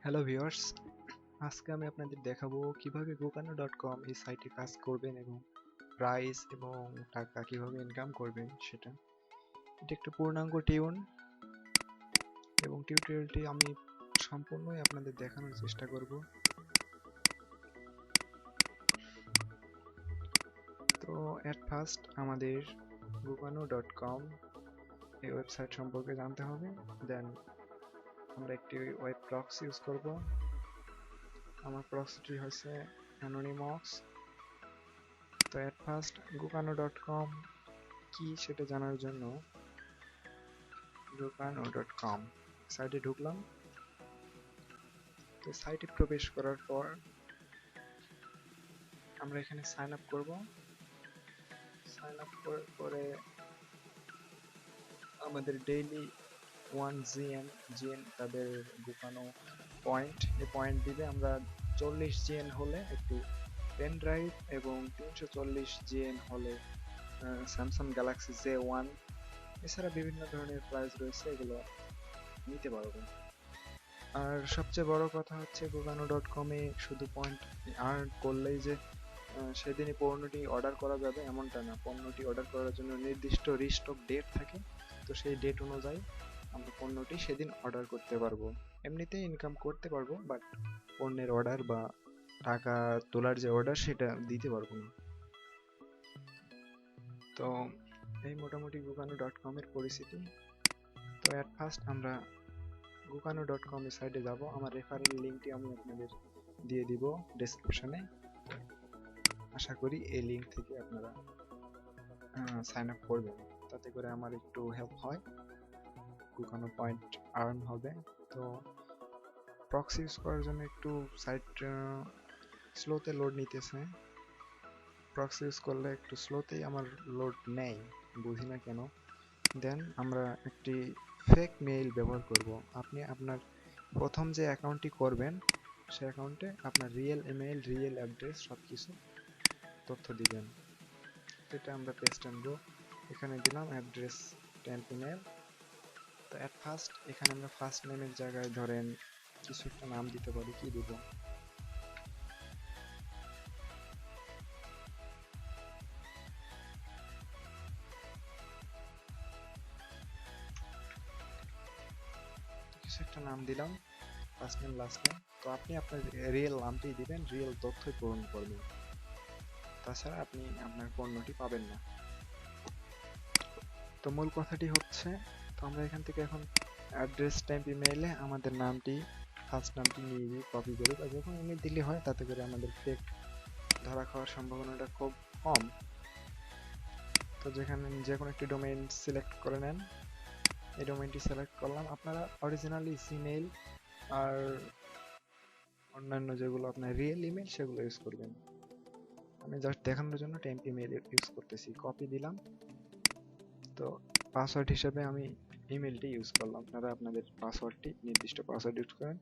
Hello viewers, আজকে আমি আপনাদের দেখাবো কিভাবে gokano.com এই সাইটে কাজ করবেন এবং প্রাইস এবং টাকা কিভাবে ইনকাম করবেন সেটা। এটা একটা পূর্ণাঙ্গ টিউন এবং টিউটোরিয়ালটি আমি সম্পূর্ণই আপনাদের দেখানোর চেষ্টা করব। তো এট ফার্স্ট আমাদের gokano.com এই ওয়েবসাইট সম্পর্কে জানতে হবে। দেন আমরা একটি ওয়েব প্রক্সি ইউজ করব। আমার প্রক্সিটি হচ্ছে অ্যানোনিমাস। তো এট ফার্স্ট gokano.com কি সেটা জানার জন্য gokano.com সাইটে ঢুকলাম। তো সাইটে প্রবেশ করার পর আমরা এখানে সাইন আপ করব। সাইন আপ করার পরে আমাদের ডেইলি 1 GN তাদের গোকানো পয়েন্ট, এই পয়েন্ট দিবে। আমরা 40 GN হলে একটি পেন ড্রাইভ এবং 340 GN হলে স্যামসাং গ্যালাক্সি J1, এছাড়া বিভিন্ন ধরনের প্রাইস রয়েছে, এগুলো নিতে পারবেন। আর সবচেয়ে বড় কথা হচ্ছে gokano.com এ শুধু পয়েন্ট আর্ন করলেই যে সেদিনই পণ্যটি অর্ডার করা যাবে এমনটা না। পণ্যটি অর্ডার করার জন্য নির্দিষ্ট রিস্টক ডেট থাকে। তো সেই ডেট অনুযায়ী আমরা পণ্যটি সেদিন অর্ডার করতে পারবো। এমনিতেই ইনকাম করতে পারবো, বাট পণ্যের অর্ডার বা টাকা তোলার যে অর্ডার সেটা দিতে পারবো না। তো এই মোটামুটি gokano.com এর পরিস্থিতি। তো এট ফার্স্ট আমরা gokano.com এর সাইটে যাব। আমার রেফারেল লিঙ্কটি আমি আপনাদের দিয়ে দিব ডেসক্রিপশনে। আশা করি এই লিঙ্ক থেকে আপনারা সাইন আপ করবেন, তাতে করে আমার একটু হেল্প হয়, gokano পয়েন্ট আর্ন হবে। তো প্রক্সি ইউজ করার জন্য একটু সাইট স্লোতে লোড নিতেছে। প্রক্সি ইউজ করলে একটু স্লোতেই আমার লোড নেয়, বুঝি না কেন। দেন আমরা একটি ফেক মেইল ব্যবহার করব। আপনি আপনার প্রথম যে অ্যাকাউন্টটি করবেন সেই অ্যাকাউন্টে আপনার রিয়েল ইমেল, রিয়েল অ্যাড্রেস সবকিছু তথ্য দিবেন। এটা আমরা পেস্ট আনবো, এখানে দিলাম অ্যাড্রেস, টেম্প ইমেল। তো এট ফার্স্ট এখানে আমরা ফার্স্ট নেমের জায়গায় ধরেন কিছু একটা নাম দিতে পারি। কি দিব? কিছু একটা নাম দিলাম, ফার্স্ট নেম লাস্ট নেম। তো আপনি আপনার রিয়েল নামটি দিবেন, রিয়েল তথ্যই পূরণ করবেন, তাছাড়া আপনি আপনার পণ্যটি পাবেন না। তো মূল কথাটি হচ্ছে, তো আমরা এখান থেকে এখন অ্যাড্রেস, টেম্প ইমেইলে আমাদের নামটি, ফার্স্ট নামটি নিয়ে দিই, কপি করি, বা যখন ইমেল দিলে হয়, তাতে করে আমাদের ফেক ধরা খাওয়ার সম্ভাবনাটা খুব কম। তো যেখানে যে কোনো একটি ডোমেইন সিলেক্ট করে নেন। এই ডোমেইনটি সিলেক্ট করলাম। আপনারা অরিজিনালি জিমেইল আর অন্যান্য যেগুলো আপনার রিয়েল ইমেল সেগুলো ইউজ করবেন। আমি জাস্ট দেখানোর জন্য টেম্প ইমেল ইউজ করতেছি। কপি দিলাম। তো পাসওয়ার্ড হিসেবে আমি ইমেলটি ইউজ করলাম। আপনারা আপনাদের পাসওয়ার্ডটি, নির্দিষ্ট পাসওয়ার্ড ইউজ করেন।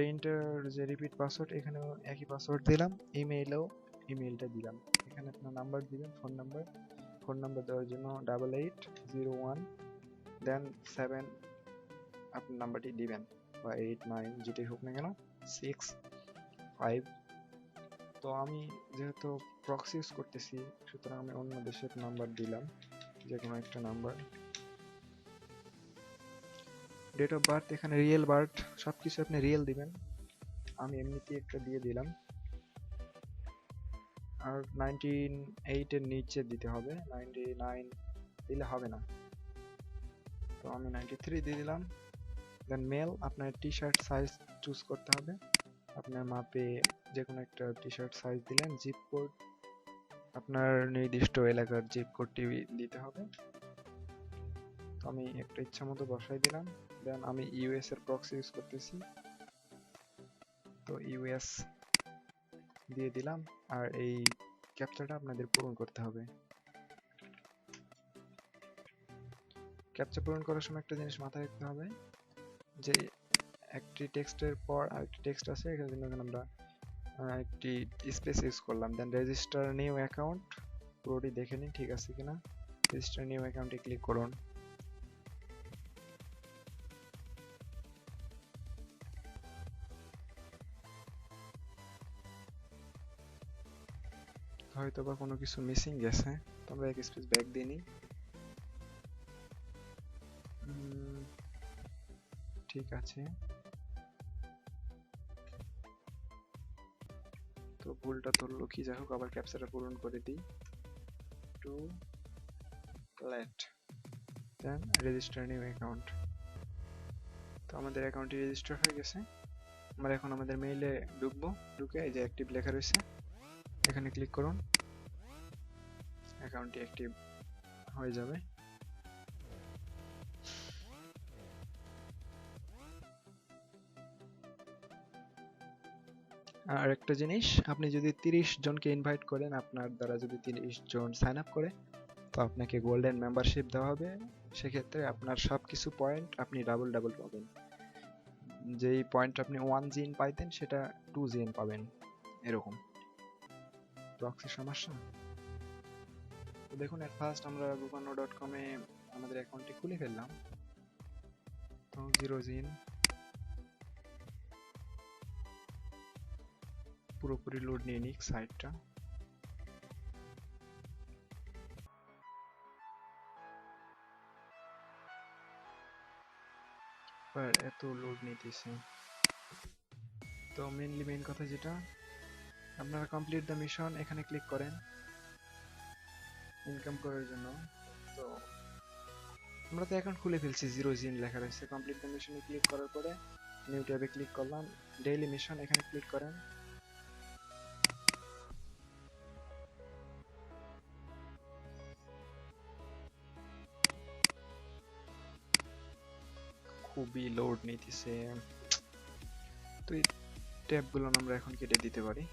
রেইন্টার যে রিপিট পাসওয়ার্ড, এখানেও একই পাসওয়ার্ড দিলাম। ইমেইলেও ইমেইলটা দিলাম। এখানে আপনার নাম্বার দিবেন, ফোন নাম্বার। ফোন নাম্বার দেওয়ার জন্য 8801 দেন 7 আপনার নাম্বারটি দিবেন, বা 89 যেটাই হোক না কেন, 65। তো আমি যেহেতু প্রক্সি ইউজ করতেছি, সুতরাং আমি অন্য দেশের নাম্বার দিলাম, যে কোনো একটা নাম্বার। ডেট অফ বার্থ, এখানে রিয়েল বার্থ, সবকিছু আপনি রিয়েল দিবেন। আমি এমনিতেই একটা দিয়ে দিলাম। আর 98 এর নিচে দিতে হবে, 99 দিলে হবে না। তো আমি 93 দিয়ে দিলাম। দেন মেল, আপনার টি শার্ট সাইজ চুজ করতে হবে। আপনার মাপে যে কোনো একটা টি শার্ট সাইজ দিলেন। জিপ কোড, আপনার নির্দিষ্ট এলাকার জিপ কোডটি দিতে হবে। তো আমি একটা ইচ্ছা মতো বসাই দিলাম। দেন আমি ইউএস এর প্রক্সি ইউজ করতেছি, তো ইউএস দিয়ে দিলাম। আর এই ক্যাপচাটা আপনাদের পূরণ করতে হবে। ক্যাপচা পূরণ করার সময় একটা জিনিস মাথায় রাখতে হবে, যে একটি টেক্সটের পর আরেকটি টেক্সট আছে, এখানে আমরা একটি স্পেস ইউজ করলাম। দেন রেজিস্টার নিউ অ্যাকাউন্ট, পুরোটি দেখে নিন ঠিক আছে কিনা। রেজিস্টার নিউ অ্যাকাউন্টে ক্লিক করুন। হয়তো বা কোনো কিছু মিসিং গেছে, তো আমরা এক স্পেস ব্যাক দিয়ে নিই। ঠিক আছে, তো ভুলটা ধরলো কি, যাই হোক আবার ক্যাপচাটা পূরণ করে দিই। টু লেট দেন রেজিস্টার নিউ অ্যাকাউন্ট। তো আমাদের অ্যাকাউন্টটি রেজিস্টার হয়ে গেছে। আমরা এখন আমাদের মেইলে ঢুকবো, ঢুকে এই যে অ্যাক্টিভ লেখা রয়েছে এখানে ক্লিক করুন, অ্যাকাউন্টটি অ্যাক্টিভ হয়ে যাবে। আর একটা জিনিস, আপনি যদি 30 জনকে ইনভাইট করেন, আপনার দ্বারা যদি 30 জন সাইন আপ করে, তো আপনাকে গোল্ডেন মেম্বারশিপ দেওয়া হবে। সেক্ষেত্রে আপনার সবকিছু পয়েন্ট আপনি ডাবল ডাবল পাবেন। যেই পয়েন্ট আপনি 1 জিন পাইতেন সেটা 2 জিন পাবেন, এরকম। প্রক্সি সমস্যা। তো দেখুন এট ফার্স্ট আমরা googleno.com এ আমাদের অ্যাকাউন্টটি খুলে ফেললাম। তো 0 জিন পুরোপুরি লোড নিয়ে নিক সাইটটা। এত লোড নিতেছে। তো মেন কথা যেটা, আপনারা কমপ্লিট দ্য মিশন এখানে ক্লিক করেন ইনকাম করার জন্য। তো আমরা তো অ্যাকাউন্ট খুলে ফেলছি, 0 জিন লেখা রয়েছে। কমপ্লিট দ্য মিশনে ক্লিক করার পরে নিউ ট্যাবে ক্লিক করলাম, ডেইলি মিশন এখানে ক্লিক করেন। খুবই লোড নিতেছে। তো এই ট্যাবগুলো আমরা এখন কেটে দিতে পারি।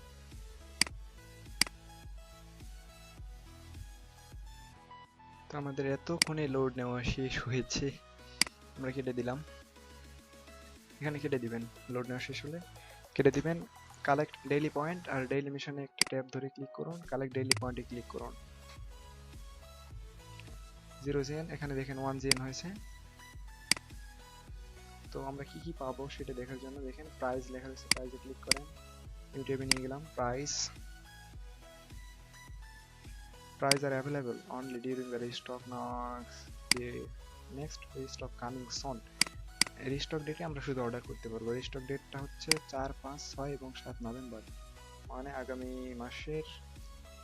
তো আমাদের এতক্ষণে লোড নেওয়া শেষ হয়েছে, আমরা কেটে দিলাম। এখানে কেটে দিবেন, লোড নেওয়া শেষ হলে কেটে দিবেন। কালেক্ট ডেইলি পয়েন্ট আর ডেইলি মিশনে একটা ট্যাব ধরে ক্লিক করুন, কালেক্ট ডেইলি পয়েন্টে ক্লিক করুন। 0 জিএন, এখানে দেখেন 1 জিএন হয়েছে। তো আমরা কি কি পাবো সেটা দেখার জন্য দেখেন প্রাইস লেখা রয়েছে, প্রাইসে ক্লিক করেন। নিউ ট্যাবে নিয়ে গেলাম, price are available only during the restock next restock coming soon। Restock ডেটে আমরা শুধু অর্ডার করতে পারবো। রিস্টক ডেটটা হচ্ছে 4, 5, 6 এবং 7 নভেম্বর, মানে আগামী মাসের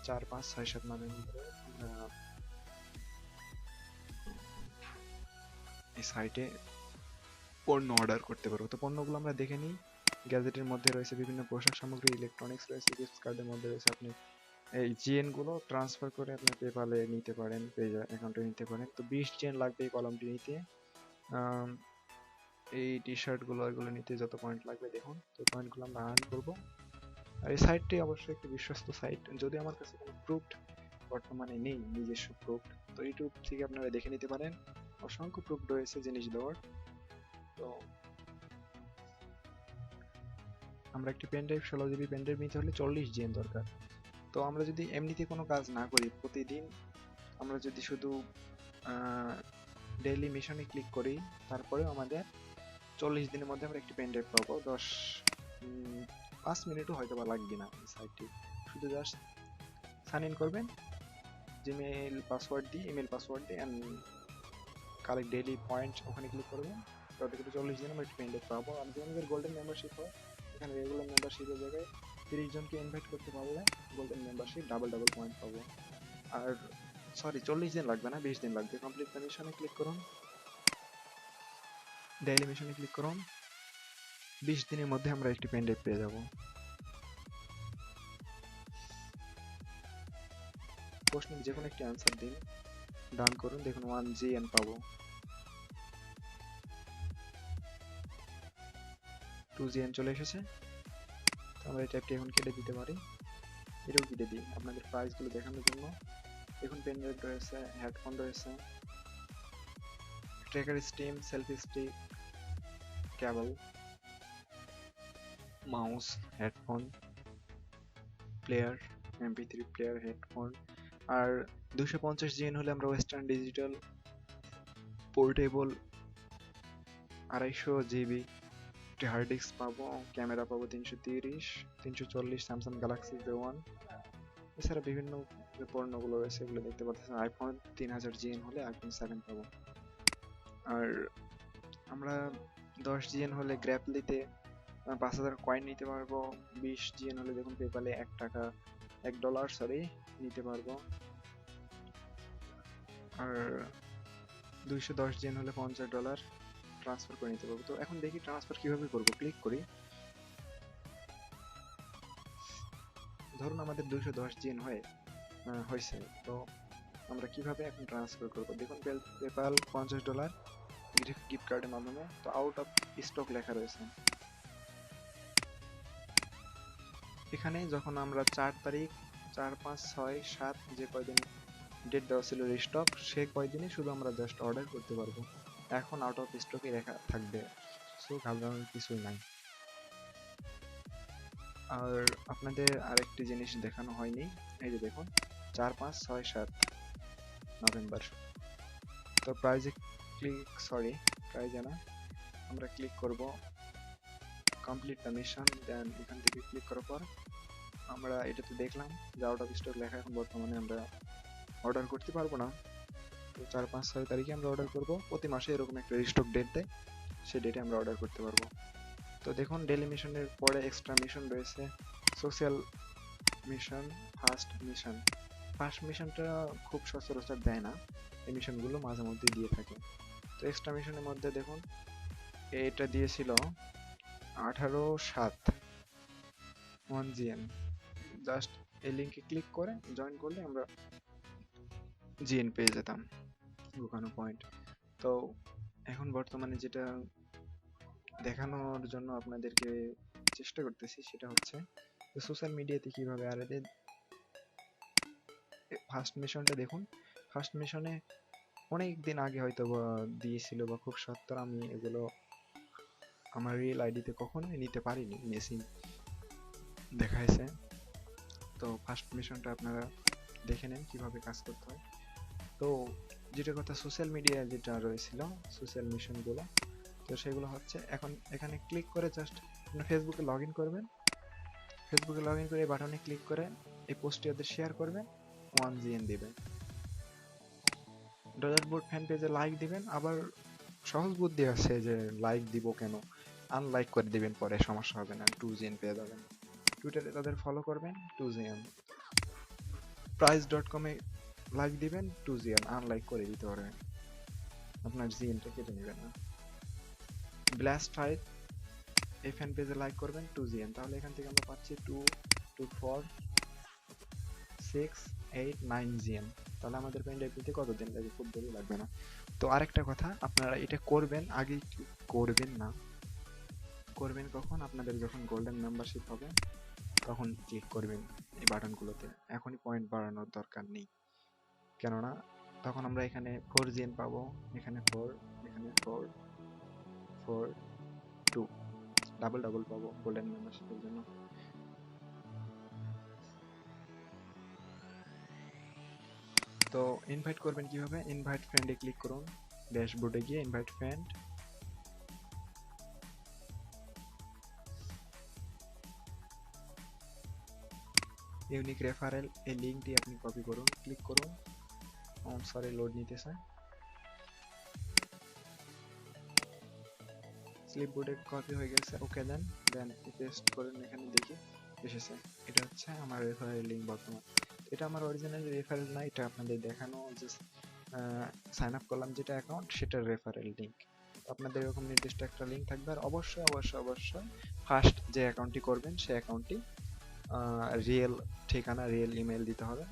4, 5, 6, 7 নভেম্বরে আমরা এই সাইটে পণ্য অর্ডার করতে পারবো। তো পণ্যগুলো আমরা দেখে নিই। গ্যাজেটের মধ্যে রয়েছে বিভিন্ন পোশাক সামগ্রী, ইলেকট্রনিক্স রয়েছে, গিফট কার্ডের মধ্যে রয়েছে আপনি এই জিএন গুলো ট্রান্সফার করে আপনি পেপালে নিতে পারেন, পেজ অ্যাকাউন্টে নিতে পারেন। তো 20 জিএন লাগবে এই কলমটি নিতে। এই টি শার্ট গুলো এগুলো নিতে যত পয়েন্ট লাগবে দেখুন, তো পয়েন্টগুলো আমরা আর্ন করবো। আর এই সাইটটি অবশ্যই একটি বিশ্বস্ত সাইট, যদি আমার কাছে কোনো প্রুফড বর্তমানে নেই, নিজস্ব প্রুফড, তো ইউটিউব থেকে আপনারা দেখে নিতে পারেন, অসংখ্য প্রুফ রয়েছে জিনিস দেওয়ার। তো আমরা একটি pen drive 16 GB pen drive নিতে হলে 40 জিএন দরকার। তো আমরা যদি এমনিতে কোনো কাজ না করি, প্রতিদিন আমরা যদি শুধু ডেইলি মিশনে ক্লিক করি, তারপরেও আমাদের 40 দিনের মধ্যে আমরা একটি পেন ড্রাইভ পাবো। 5 মিনিটও হয়তো বা লাগবে না। এই সাইটটি শুধু জাস্ট সাইন ইন করবেন জিমেইল পাসওয়ার্ড দিয়ে, ইমেল পাসওয়ার্ড দিয়ে, অ্যান্ড কালেক্ট ডেইলি পয়েন্ট ওখানে ক্লিক করবেন। তাতে করে 40 দিনে আমরা একটি পেন ড্রাইভ পাবো। আর যদি আমাদের গোল্ডেন মেম্বারশিপ হয়, এখানে রেগুলার মেম্বারশিপের জায়গায় 30 জনকে ইনভাইট করতে পারলে গোল্ডেন মেম্বারশিপ ডাবল পয়েন্ট পাবো। আর সরি, 40 দিন লাগবে না, 20 দিন লাগবে। কমপ্লিট দ্য মিশনে ক্লিক করুন, ডেইলি মিশনে ক্লিক করুন, 20 দিনের মধ্যে আমরা একটি পেন ড্রাইভ পেয়ে যাব। প্রশ্নের যে কোনো একটি অ্যান্সার দিন, ডান করুন, দেখুন 1 জিএন পাবো। 2 জিএন চলে এসেছে। তো আমরা এই ট্যাবটি এখন কেটে দিতে পারি, এটাও কেটে দিই আপনাদের প্রাইসগুলো দেখানোর জন্য। দেখুন পেন ড্রাইভ রয়েছে, হেডফোন রয়েছে, ট্র্যাকার স্টিম, selfie stick, cable, mouse, headphone, player, MP3 player, headphone. আর 250 জিএন হলে আমরা western digital portable 250 GB hard disk পাবো, ক্যামেরা পাবো 330, 340 স্যামসাং গ্যালাক্সি J1, এছাড়া বিভিন্ন যে পণ্যগুলো রয়েছে এগুলো দেখতে পাচ্ছেন। আইফোন 3000 জিএন হলে আইফোন 7 পাবো। আর আমরা 10 জিএন হলে গ্র্যাপলিতে 5000 কয়েন নিতে পারবো। 20 জিএন হলে দেখুন পেপালে $1 নিতে পারবো। আর 210 জিএন হলে $50 ট্রান্সফার করে নিতে পারবো। তো এখন দেখি ট্রান্সফার কিভাবে করব। ক্লিক করি। ধরুন আমাদের 210 জিএন হয়েছে, তো আমরা কিভাবে এখন ট্রান্সফার করব। দেখুন পেপাল $50 গিফট কার্ডের মাধ্যমে। তো আউট অফ স্টক লেখা রয়েছে এখানে। যখন আমরা 4 তারিখ 4, 5, 6, 7 যে কয়দিন ডেট দেওয়া ছিল রিস্টক, সে কয়দিনই শুধু আমরা জাস্ট অর্ডার করতে পারবো। এখন আউট অফ স্টকে লেখা থাকবে, সো ঘাবড়ানোর কিছুই নাই। আর আপনাদের আরেকটি জিনিস দেখানো হয়নি, এই যে দেখুন 4, 5, 6, 7 নভেম্বর। তো প্রাইজে প্রাইজে না, আমরা ক্লিক করব কমপ্লিট দ্য মিশন। দেন এখান থেকে ক্লিক করার পর আমরা এটাতে দেখলাম যে আউট অফ স্টক লেখা। এখন বর্তমানে আমরা অর্ডার করতে পারবো না। তো 4, 5, 6 তারিখে আমরা অর্ডার করব। প্রতি মাসে এরকম একটা রিস্টক ডেট দেয়, সেই ডেটে আমরা অর্ডার করতে পারবো। তো দেখুন ডেইলি মিশনের পরে এক্সট্রা মিশন রয়েছে, social mission, first mission. First মিশনটা খুব সচরাচর দেয় না, এই মিশনগুলো মাঝে মধ্যে দিয়ে থাকে। তো এক্সট্রা মিশনের মধ্যে দেখুন এটা দিয়েছিল 18/7 1 জিএম। জাস্ট এই লিঙ্কে ক্লিক করে জয়েন করলে আমরা জিএন পেয়ে যেতাম, লুকানো পয়েন্ট। তো এখন বর্তমানে যেটা দেখানোর জন্য আপনাদেরকে চেষ্টা করতেছি সেটা হচ্ছে সোশ্যাল মিডিয়াতে কিভাবে। আর এদের ফার্স্ট মিশনটা দেখুন, ফার্স্ট মিশনে অনেক দিন আগে হয়তো দিয়েছিল বা খুব সত্তর, আমি এগুলো আমার রিয়েল আইডিতে কখনোই নিতে পারিনি, মেসি দেখাইছে। তো ফার্স্ট মিশনটা আপনারা দেখে নেন কিভাবে কাজ করতে হয়। তো যেটা কথা, সোশ্যাল মিডিয়া যেটা রয়েছিল সোশ্যাল মিশনগুলো, তো সেগুলো হচ্ছে এখন এখানে ক্লিক করে জাস্ট আপনি ফেসবুকে লগ ইন করবেন। ফেসবুকে লগ ইন করে এই বাটনে ক্লিক করে এই পোস্টটি ওদের শেয়ার করবেন, 1 জিএন দিবেন। ডলার বোর্ড ফ্যান পেজে লাইক দিবেন। আবার সহজ বুদ্ধি আছে যে লাইক দিব কেন, আনলাইক করে দিবেন, পরে সমস্যা হবে না, 2 জিএন পেয়ে যাবেন। টুইটারে তাদের ফলো করবেন, 2 জিএন। price.com এ লাইক দিবেন, 2 জিএন, আনলাইক করে দিতে পারবেন, আপনার জিএনটা কেটে নেবেন না। ব্লাস্ট ফাইট এই ফ্যান পেজে লাইক করবেন, 2 জিএন। তাহলে এখান থেকে আমরা পাচ্ছি 2, 2, 4, 6, 8, 9 জিএন। তাহলে আমাদের পেন ড্রাইভে কতদিন লাগে, খুব বেশি লাগবে না। তো আরেকটা কথা, আপনারা এটা করবেন, আগে করবেন না, করবেন কখন, আপনাদের যখন গোল্ডেন মেম্বারশিপ হবে তখন ক্লিক করবেন এই বাটনগুলোতে। এখনই পয়েন্ট বাড়ানোর দরকার নেই, কেননা তখন আমরা এখানে 4 জিএন পাবো, এখানে 4, এখানে 4, 4, 2 ডাবল ডাবল পাবো গোল্ডেন মেম্বারশিপের জন্য। তো ইনভাইট করবেন কিভাবে, ইনভাইট ফ্রেন্ডে ক্লিক করুন, ড্যাশবোর্ডে গিয়ে ইনভাইট ফ্রেন্ড, ইউনিক রেফারেল, এই লিঙ্কটি আপনি কপি করুন, ক্লিক করুন। লোড নিতেছে। ক্লিপবোর্ডে কপি হয়ে গেছে, ওকে দেন, দেন পেস্ট করেন, এখানে দেখি এসেছে। এটা হচ্ছে আমার রেফারেল লিঙ্ক বর্তমান। এটা আমার অরিজিনাল রেফারেল না, এটা আপনাদের দেখানো যে সাইন আপ করলাম যেটা অ্যাকাউন্ট, সেটার রেফারেল লিঙ্ক। আপনাদের এরকম নির্দিষ্ট একটা লিঙ্ক থাকবে। আর অবশ্যই অবশ্যই অবশ্যই ফার্স্ট যে অ্যাকাউন্টটি করবেন সেই অ্যাকাউন্টটি রিয়েল ঠিকানা, রিয়েল ইমেল দিতে হবে,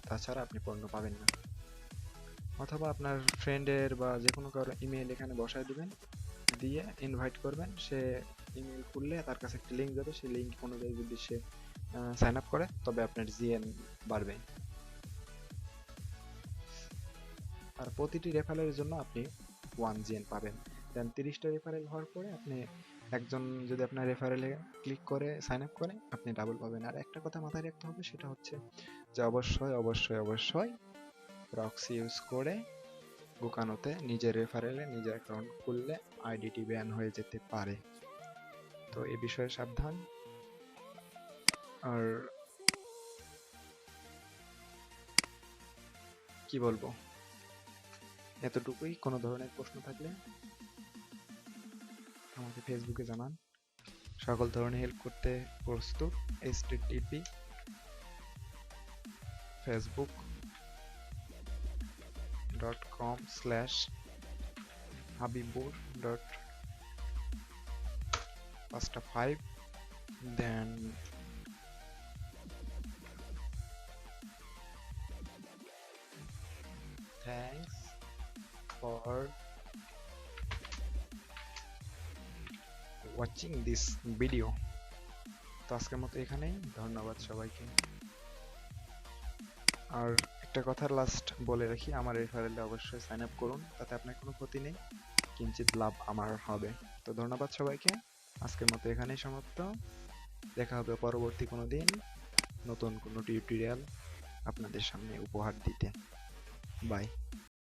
তাছাড়া আপনি পণ্য পাবেন না। অথবা আপনার ফ্রেন্ডের বা যে কোনো কারো ইমেল এখানে বসায় দিবেন, দিয়ে ইনভাইট করবেন। সে ইমেল খুললে তার কাছে একটা লিঙ্ক যাবে, সেই লিঙ্ক অনুযায়ী যদি সে সাইন আপ করে তবে আপনার জিএন বাড়বে। আর প্রতিটি রেফারেলের জন্য আপনি 1 জিএন পাবেন। দেন 30টা রেফারেল হওয়ার পরে আপনি একজন যদি আপনার রেফারেলে ক্লিক করে সাইন আপ করে, আপনি ডাবল পাবেন। আর একটা কথা মাথায় রাখতে হবে, সেটা হচ্ছে যে অবশ্যই অবশ্যই অবশ্যই প্রক্সি ইউজ করে লুকানোতে নিজের রেফারেলে নিজের অ্যাকাউন্ট খুললে আইডিটি ব্যান হয়ে যেতে পারে। তো এ বিষয়ে সাবধান। আর কি বলবো, এতটুকুই। কোনো ধরনের প্রশ্ন থাকলে আমাকে ফেসবুকে জানান, সকল ধরনের হেল্প করতে প্রস্তুত। http facebook.com/habibur.pasta5. Then thanks for watching this video. তো আজকের মতো এখানেই, ধন্যবাদ সবাইকে। আর একটা কথা লাস্ট বলে রাখি, আমার রেফারেলে অবশ্যই সাইন আপ করুন, তাতে আপনার কোনো ক্ষতি নেই, কিঞ্চিত লাভ আমার হবে। তো ধন্যবাদ সবাইকে, আজকের মতো এখানেই সমাপ্ত। দেখা হবে পরবর্তী কোনো দিন নতুন কোনো টিউটোরিয়াল আপনাদের সামনে উপহার দিতে। বাই।